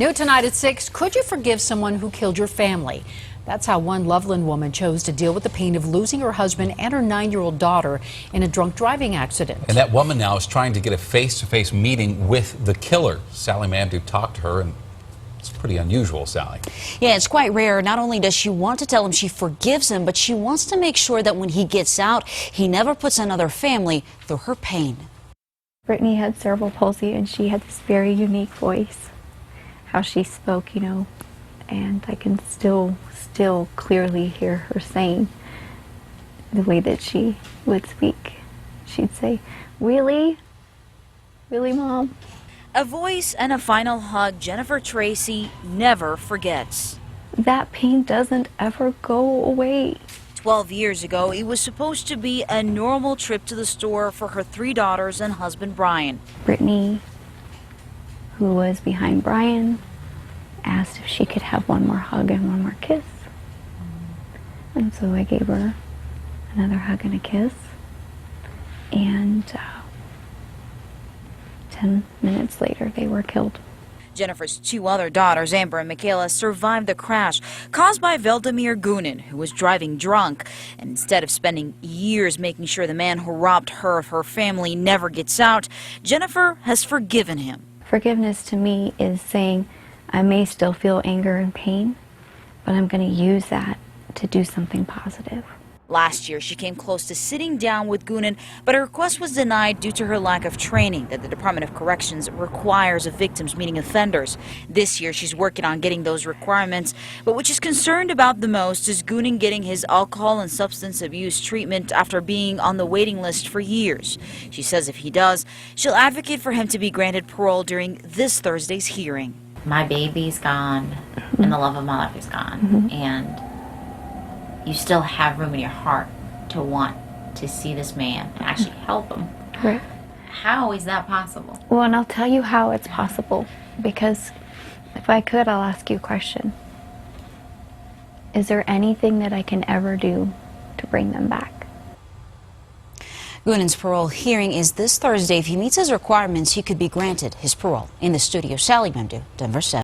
New tonight at 6, could you forgive someone who killed your family? That's how one Loveland woman chose to deal with the pain of losing her husband and her 9-year-old daughter in a drunk driving accident. And that woman now is trying to get a face-to-face meeting with the killer. Sally Mamdouh talked to her, and it's pretty unusual, Sally. Yeah, it's quite rare. Not only does she want to tell him she forgives him, but she wants to make sure that when he gets out, he never puts another family through her pain. Brittany had cerebral palsy, and she had this very unique voice. How she spoke, and I can still clearly hear her saying the way that she would speak. She'd say, "Really? Really, Mom?" A voice and a final hug Jennifer Tracy never forgets. That pain doesn't ever go away. 12 years ago, it was supposed to be a normal trip to the store for her 3 daughters and husband Brian. Brittany, who was behind Brian, asked if she could have one more hug and one more kiss. And so I gave her another hug and a kiss. And 10 minutes later, they were killed. Jennifer's 2 other daughters, Amber and Michaela, survived the crash caused by Veldemir Gunin, who was driving drunk. And instead of spending years making sure the man who robbed her of her family never gets out, Jennifer has forgiven him. Forgiveness to me is saying, I may still feel anger and pain, but I'm going to use that to do something positive. Last year, she came close to sitting down with Gunin, but her request was denied due to her lack of training that the Department of Corrections requires of victims meeting offenders. This year, she's working on getting those requirements, but what she's concerned about the most is Gunin getting his alcohol and substance abuse treatment after being on the waiting list for years. She says if he does, she'll advocate for him to be granted parole during this Thursday's hearing. My baby's gone, and the love of my life is gone, and you still have room in your heart to want to see this man and actually help him. Right. How is that possible? Well, and I'll tell you how it's possible, because if I could, I'll ask you a question. Is there anything that I can ever do to bring them back? Gunin's parole hearing is this Thursday. If he meets his requirements, he could be granted his parole. In the studio, Sally Mamdouh, Denver 7.